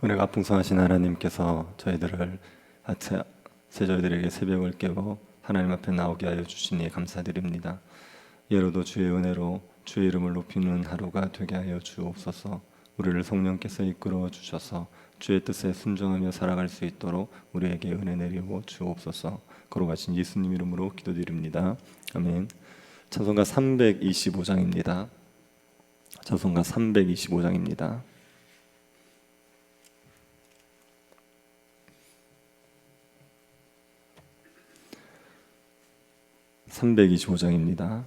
은혜가 풍성하신 하나님께서 저희들에게 새벽을 깨워 하나님 앞에 나오게 하여 주시니 감사드립니다. 예로도 주의 은혜로 주의 이름을 높이는 하루가 되게 하여 주옵소서. 우리를 성령께서 이끌어 주셔서 주의 뜻에 순종하며 살아갈 수 있도록 우리에게 은혜 내리고 주옵소서. 거룩하신 예수님 이름으로 기도드립니다. 아멘. 찬송가 325장입니다. 찬송가 325장입니다. 325장입니다.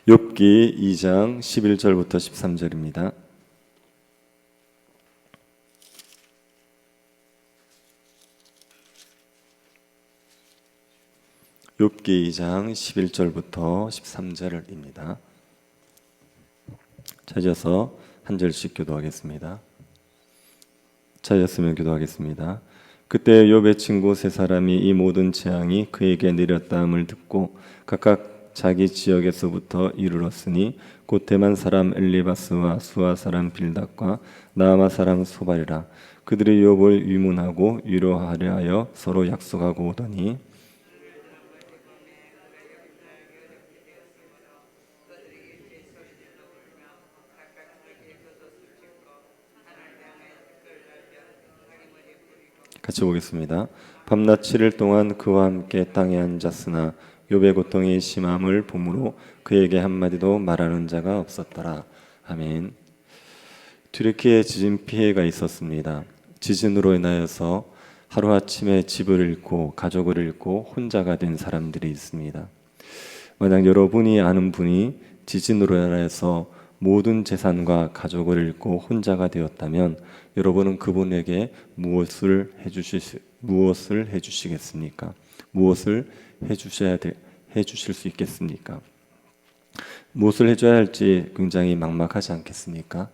욥기 2장 11절부터 13절입니다. 욥기 2장 11절부터 13절입니다. 찾아서 한 절씩 기도하겠습니다. 찾았으면 기도하겠습니다. 그때 욥의 친구 세 사람이 이 모든 재앙이 그에게 내렸다함을 듣고 각각 자기 지역에서부터 이르렀으니 곧 대만 사람 엘리바스와 수아 사람 빌닷과 나아마 사람 소발이라. 그들이 욥을 위문하고 위로하려 하여 서로 약속하고 오더니 같이 보겠습니다. 밤낮 7일 동안 그와 함께 땅에 앉았으나 욥의 고통이 심함을 보므로 그에게 한마디도 말하는 자가 없었더라. 아멘. 튀르키예 지진 피해가 있었습니다. 지진으로 인하여서 하루아침에 집을 잃고 가족을 잃고 혼자가 된 사람들이 있습니다. 만약 여러분이 아는 분이 지진으로 인해서 모든 재산과 가족을 잃고 혼자가 되었다면 여러분은 그분에게 무엇을 해주시겠습니까? 무엇을 해주실 수 있겠습니까? 무엇을 해줘야 할지 굉장히 막막하지 않겠습니까?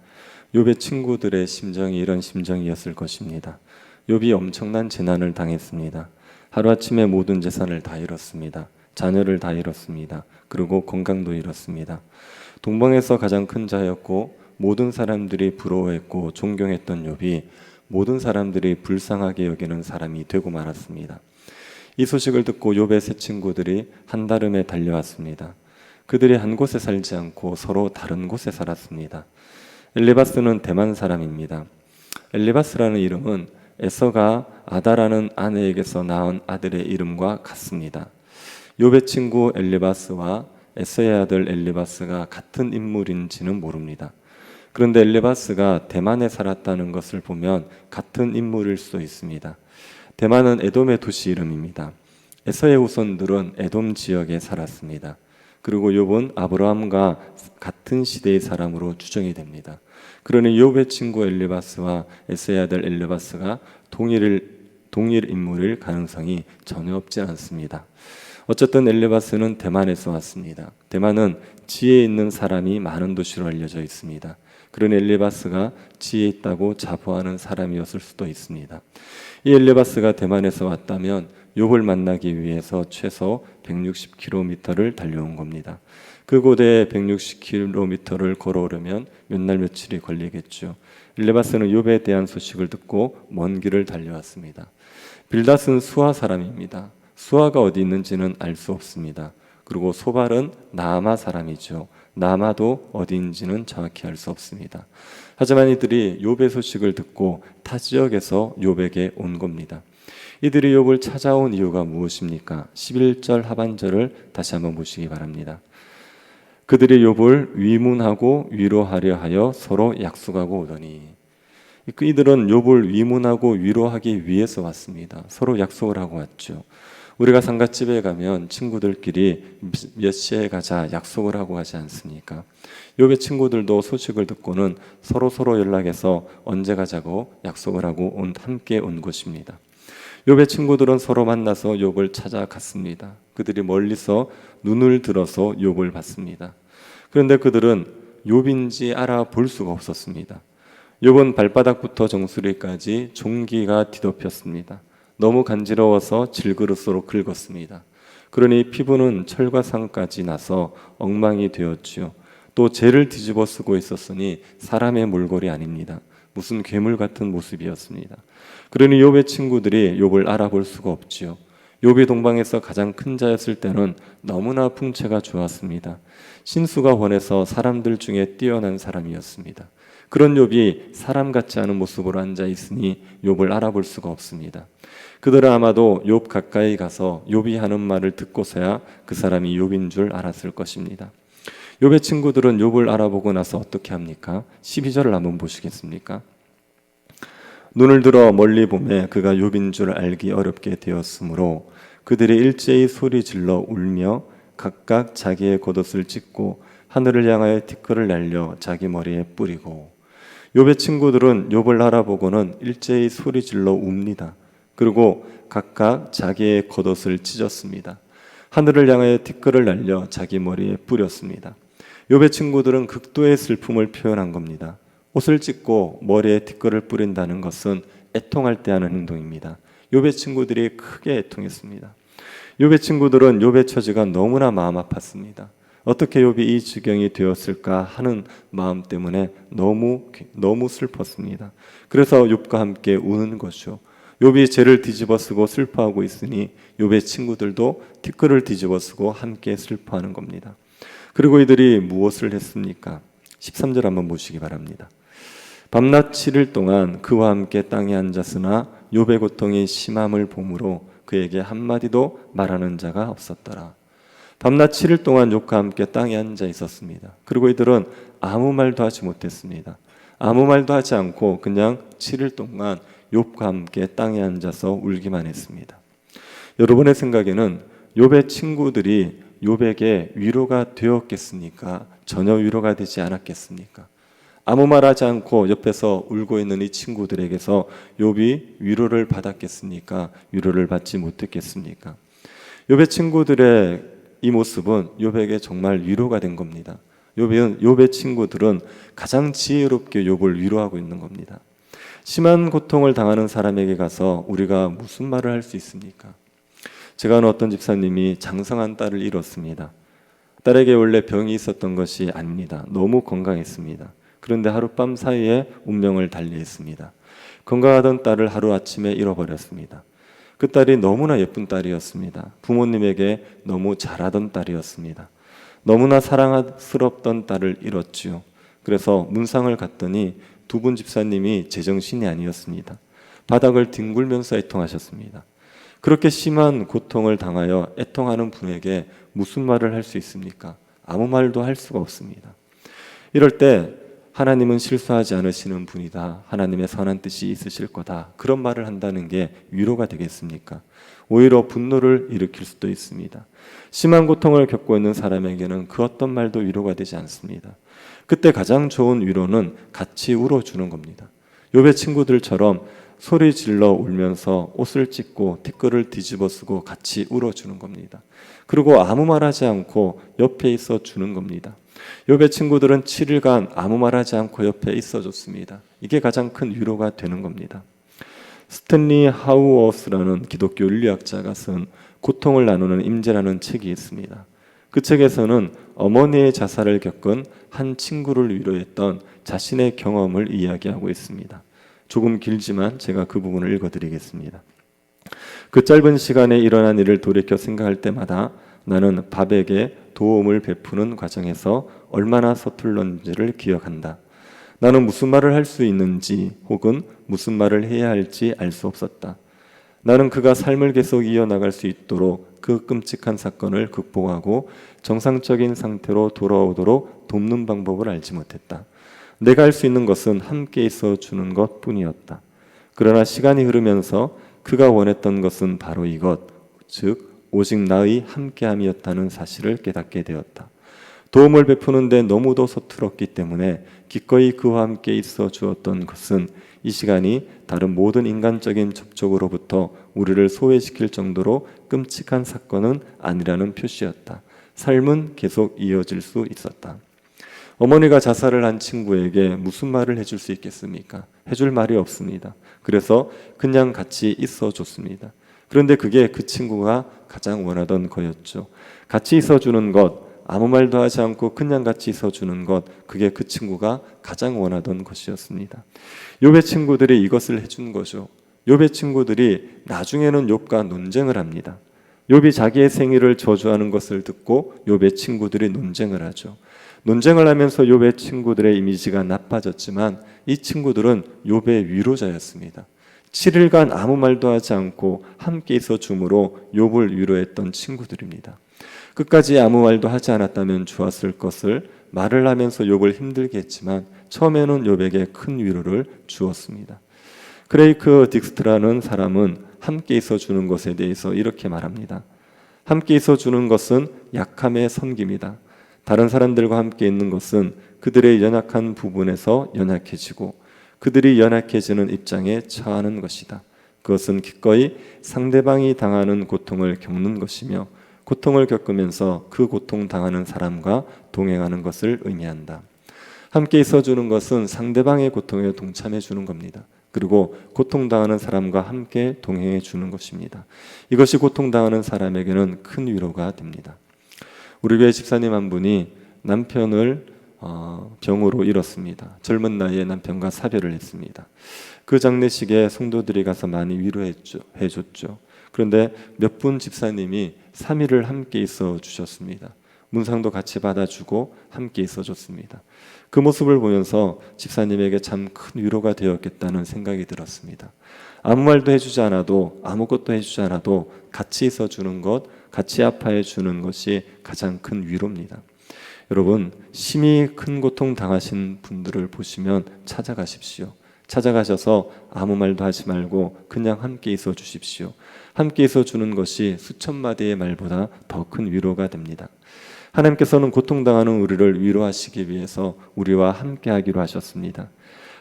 욥의 친구들의 심정이 이런 심정이었을 것입니다. 욥이 엄청난 재난을 당했습니다. 하루아침에 모든 재산을 다 잃었습니다. 자녀를 다 잃었습니다. 그리고 건강도 잃었습니다. 동방에서 가장 큰 자였고 모든 사람들이 부러워했고 존경했던 욥이 모든 사람들이 불쌍하게 여기는 사람이 되고 말았습니다. 이 소식을 듣고 욥의 세 친구들이 한달음에 달려왔습니다. 그들이 한 곳에 살지 않고 서로 다른 곳에 살았습니다. 엘리바스는 대만 사람입니다. 엘리바스라는 이름은 에서가 아다라는 아내에게서 낳은 아들의 이름과 같습니다. 욥의 친구 엘리바스와 에서의 아들 엘리바스가 같은 인물인지는 모릅니다. 그런데 엘리바스가 대만에 살았다는 것을 보면 같은 인물일 수도 있습니다. 대만은 에돔의 도시 이름입니다. 에서의 후손들은 에돔 지역에 살았습니다. 그리고 욥은 아브라함과 같은 시대의 사람으로 추정이 됩니다. 그러니 욥의 친구 엘리바스와 에서의 아들 엘리바스가 동일 인물일 가능성이 전혀 없지 않습니다. 어쨌든 엘리바스는 대만에서 왔습니다. 대만은 지혜 있는 사람이 많은 도시로 알려져 있습니다. 그런 엘리바스가 지혜 있다고 자부하는 사람이었을 수도 있습니다. 이 엘리바스가 대만에서 왔다면 욥을 만나기 위해서 최소 160km를 달려온 겁니다. 그 고대에 160km를 걸어오려면 몇 날 며칠이 걸리겠죠. 엘리바스는 욥에 대한 소식을 듣고 먼 길을 달려왔습니다. 빌닷은 수아 사람입니다. 수아가 어디 있는지는 알 수 없습니다. 그리고 소발은 나아마 사람이죠. 나아마도 어디인지는 정확히 알 수 없습니다. 하지만 이들이 욥의 소식을 듣고 타 지역에서 욥에게 온 겁니다. 이들이 욥을 찾아온 이유가 무엇입니까? 11절 하반절을 다시 한번 보시기 바랍니다. 그들이 욥을 위문하고 위로하려 하여 서로 약속하고 오더니, 이들은 욥을 위문하고 위로하기 위해서 왔습니다. 서로 약속을 하고 왔죠. 우리가 상갓집에 가면 친구들끼리 몇 시에 가자 약속을 하고 가지 않습니까? 욥의 친구들도 소식을 듣고는 서로 연락해서 언제 가자고 약속을 하고 함께 온 것입니다. 욥의 친구들은 서로 만나서 욥을 찾아갔습니다. 그들이 멀리서 눈을 들어서 욥을 봤습니다. 그런데 그들은 욥인지 알아볼 수가 없었습니다. 욥은 발바닥부터 정수리까지 종기가 뒤덮였습니다. 너무 간지러워서 질그릇으로 긁었습니다. 그러니 피부는 철과 상까지 나서 엉망이 되었지요. 또 재를 뒤집어 쓰고 있었으니 사람의 몰골이 아닙니다. 무슨 괴물 같은 모습이었습니다. 그러니 욥의 친구들이 욥을 알아볼 수가 없지요. 욥이 동방에서 가장 큰 자였을 때는 너무나 풍채가 좋았습니다. 신수가 원해서 사람들 중에 뛰어난 사람이었습니다. 그런 욥이 사람 같지 않은 모습으로 앉아 있으니 욥을 알아볼 수가 없습니다. 그들은 아마도 욥 가까이 가서 욥이 하는 말을 듣고서야 그 사람이 욥인 줄 알았을 것입니다. 욥의 친구들은 욥을 알아보고 나서 어떻게 합니까? 12절을 한번 보시겠습니까? 눈을 들어 멀리 보매 그가 욥인 줄 알기 어렵게 되었으므로 그들이 일제히 소리 질러 울며 각각 자기의 겉옷을 찢고 하늘을 향하여 티끌을 날려 자기 머리에 뿌리고. 욥의 친구들은 욥을 알아보고는 일제히 소리 질러 웁니다. 그리고 각각 자기의 겉옷을 찢었습니다. 하늘을 향하여 티끌을 날려 자기 머리에 뿌렸습니다. 욥의 친구들은 극도의 슬픔을 표현한 겁니다. 옷을 찢고 머리에 티끌을 뿌린다는 것은 애통할 때 하는 행동입니다. 욥의 친구들이 크게 애통했습니다. 욥의 친구들은 욥의 처지가 너무나 마음 아팠습니다. 어떻게 욥이 이 지경이 되었을까 하는 마음 때문에 너무 슬펐습니다. 그래서 욥과 함께 우는 것이죠. 욥이 죄를 뒤집어쓰고 슬퍼하고 있으니 욥의 친구들도 티끌을 뒤집어쓰고 함께 슬퍼하는 겁니다. 그리고 이들이 무엇을 했습니까? 13절 한번 보시기 바랍니다. 밤낮 7일 동안 그와 함께 땅에 앉았으나 욥의 고통이 심함을 보므로 그에게 한마디도 말하는 자가 없었더라. 밤낮 7일 동안 욥과 함께 땅에 앉아 있었습니다. 그리고 이들은 아무 말도 하지 못했습니다. 아무 말도 하지 않고 그냥 7일 동안 욥과 함께 땅에 앉아서 울기만 했습니다. 여러분의 생각에는 욥의 친구들이 욥에게 위로가 되었겠습니까? 전혀 위로가 되지 않았겠습니까? 아무 말하지 않고 옆에서 울고 있는 이 친구들에게서 욥이 위로를 받았겠습니까? 위로를 받지 못했겠습니까? 욥의 친구들의 이 모습은 욥에게 정말 위로가 된 겁니다. 욥의 친구들은 가장 지혜롭게 욥을 위로하고 있는 겁니다. 심한 고통을 당하는 사람에게 가서 우리가 무슨 말을 할 수 있습니까? 제가 아는 어떤 집사님이 장성한 딸을 잃었습니다. 딸에게 원래 병이 있었던 것이 아닙니다. 너무 건강했습니다. 그런데 하룻밤 사이에 운명을 달리했습니다. 건강하던 딸을 하루아침에 잃어버렸습니다. 그 딸이 너무나 예쁜 딸이었습니다. 부모님에게 너무 잘하던 딸이었습니다. 너무나 사랑스럽던 딸을 잃었지요. 그래서 문상을 갔더니 두 분 집사님이 제정신이 아니었습니다. 바닥을 뒹굴면서 애통하셨습니다. 그렇게 심한 고통을 당하여 애통하는 분에게 무슨 말을 할 수 있습니까? 아무 말도 할 수가 없습니다. 이럴 때 하나님은 실수하지 않으시는 분이다. 하나님의 선한 뜻이 있으실 거다. 그런 말을 한다는 게 위로가 되겠습니까? 오히려 분노를 일으킬 수도 있습니다. 심한 고통을 겪고 있는 사람에게는 그 어떤 말도 위로가 되지 않습니다. 그때 가장 좋은 위로는 같이 울어주는 겁니다. 욥의 친구들처럼 소리 질러 울면서 옷을 찢고 티끌을 뒤집어 쓰고 같이 울어주는 겁니다. 그리고 아무 말하지 않고 옆에 있어 주는 겁니다. 욥의 친구들은 7일간 아무 말하지 않고 옆에 있어줬습니다. 이게 가장 큰 위로가 되는 겁니다. 스탠리 하우어스라는 기독교 윤리학자가 쓴 고통을 나누는 임재라는 책이 있습니다. 그 책에서는 어머니의 자살을 겪은 한 친구를 위로했던 자신의 경험을 이야기하고 있습니다. 조금 길지만 제가 그 부분을 읽어드리겠습니다. 그 짧은 시간에 일어난 일을 돌이켜 생각할 때마다 나는 밥에게 도움을 베푸는 과정에서 얼마나 서툴렀는지를 기억한다. 나는 무슨 말을 할 수 있는지 혹은 무슨 말을 해야 할지 알 수 없었다. 나는 그가 삶을 계속 이어나갈 수 있도록 그 끔찍한 사건을 극복하고 정상적인 상태로 돌아오도록 돕는 방법을 알지 못했다. 내가 할 수 있는 것은 함께 있어 주는 것뿐이었다. 그러나 시간이 흐르면서 그가 원했던 것은 바로 이것, 즉 오직 나의 함께함이었다는 사실을 깨닫게 되었다. 도움을 베푸는데 너무도 서툴었기 때문에 기꺼이 그와 함께 있어 주었던 것은 이 시간이 다른 모든 인간적인 접촉으로부터 우리를 소외시킬 정도로 끔찍한 사건은 아니라는 표시였다. 삶은 계속 이어질 수 있었다. 어머니가 자살을 한 친구에게 무슨 말을 해줄 수 있겠습니까? 해줄 말이 없습니다. 그래서 그냥 같이 있어 줬습니다. 그런데 그게 그 친구가 가장 원하던 거였죠. 같이 있어주는 것, 아무 말도 하지 않고 그냥 같이 있어주는 것, 그게 그 친구가 가장 원하던 것이었습니다. 욥의 친구들이 이것을 해준 거죠. 욥의 친구들이 나중에는 욥과 논쟁을 합니다. 욥이 자기의 생일을 저주하는 것을 듣고 욥의 친구들이 논쟁을 하죠. 논쟁을 하면서 욥의 친구들의 이미지가 나빠졌지만 이 친구들은 욥의 위로자였습니다. 7일간 아무 말도 하지 않고 함께 있어 줌으로 욥을 위로했던 친구들입니다. 끝까지 아무 말도 하지 않았다면 좋았을 것을 말을 하면서 욥을 힘들게 했지만 처음에는 욥에게 큰 위로를 주었습니다. 크레이크 딕스트라는 사람은 함께 있어 주는 것에 대해서 이렇게 말합니다. 함께 있어 주는 것은 약함의 섬김이다. 다른 사람들과 함께 있는 것은 그들의 연약한 부분에서 연약해지고 그들이 연약해지는 입장에 처하는 것이다. 그것은 기꺼이 상대방이 당하는 고통을 겪는 것이며 고통을 겪으면서 그 고통 당하는 사람과 동행하는 것을 의미한다. 함께 있어주는 것은 상대방의 고통에 동참해 주는 겁니다. 그리고 고통당하는 사람과 함께 동행해 주는 것입니다. 이것이 고통당하는 사람에게는 큰 위로가 됩니다. 우리 교회 집사님 한 분이 남편을 병으로 잃었습니다. 젊은 나이에 남편과 사별을 했습니다. 그 장례식에 성도들이 가서 많이 위로해줬죠. 그런데 몇 분 집사님이 3일을 함께 있어 주셨습니다. 문상도 같이 받아주고 함께 있어줬습니다. 그 모습을 보면서 집사님에게 참 큰 위로가 되었겠다는 생각이 들었습니다. 아무 말도 해주지 않아도, 아무것도 해주지 않아도 같이 있어주는 것, 같이 아파해 주는 것이 가장 큰 위로입니다. 여러분, 심히 큰 고통 당하신 분들을 보시면 찾아가십시오. 찾아가셔서 아무 말도 하지 말고 그냥 함께 있어 주십시오. 함께 있어 주는 것이 수천 마디의 말보다 더 큰 위로가 됩니다. 하나님께서는 고통당하는 우리를 위로하시기 위해서 우리와 함께 하기로 하셨습니다.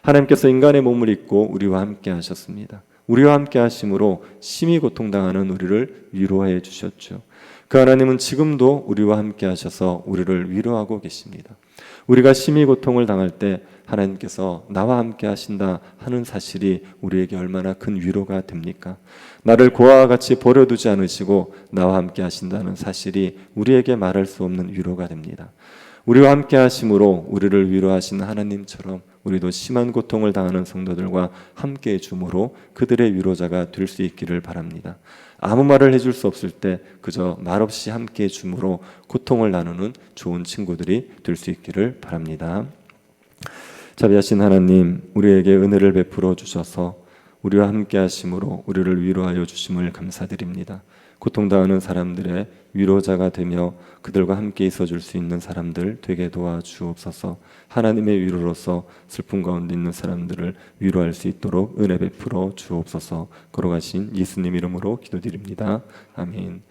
하나님께서 인간의 몸을 입고 우리와 함께 하셨습니다. 우리와 함께 하심으로 심히 고통당하는 우리를 위로해 주셨죠. 그 하나님은 지금도 우리와 함께 하셔서 우리를 위로하고 계십니다. 우리가 심히 고통을 당할 때 하나님께서 나와 함께 하신다 하는 사실이 우리에게 얼마나 큰 위로가 됩니까? 나를 고아와 같이 버려두지 않으시고 나와 함께 하신다는 사실이 우리에게 말할 수 없는 위로가 됩니다. 우리와 함께 하심으로 우리를 위로하신 하나님처럼 우리도 심한 고통을 당하는 성도들과 함께 해줌으로 그들의 위로자가 될 수 있기를 바랍니다. 아무 말을 해줄 수 없을 때 그저 말없이 함께 해줌으로 고통을 나누는 좋은 친구들이 될 수 있기를 바랍니다. 자비하신 하나님, 우리에게 은혜를 베풀어 주셔서 우리와 함께 하심으로 우리를 위로하여 주심을 감사드립니다. 고통당하는 사람들의 위로자가 되며 그들과 함께 있어줄 수 있는 사람들 되게 도와주옵소서. 하나님의 위로로서 슬픔 가운데 있는 사람들을 위로할 수 있도록 은혜 베풀어 주옵소서. 걸어가신 예수님 이름으로 기도드립니다. 아멘.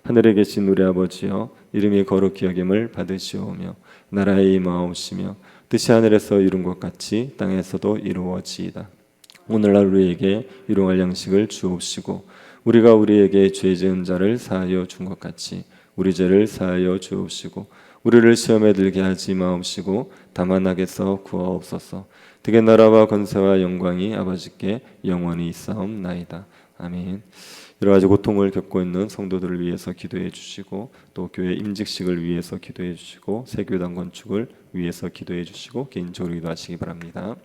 하늘에 계신 우리 아버지여, 이름이 거룩히 여김을 받으시오며 나라의 임하옵시며 뜻이 하늘에서 이룬 것 같이 땅에서도 이루어지이다. 오늘날 우리에게 일용할 양식을 주옵시고 우리가 우리에게 죄 지은 자를 사하여 준 것 같이 우리 죄를 사하여 주옵시고 우리를 시험에 들게 하지 마옵시고 다만 악에서 구하옵소서. 되게 나라와 권세와 영광이 아버지께 영원히 있사옵나이다. 아멘. 여러 가지 고통을 겪고 있는 성도들을 위해서 기도해 주시고 또 교회 임직식을 위해서 기도해 주시고 새 교단 건축을 위해서 기도해 주시고 개인적으로 기도하시기 바랍니다.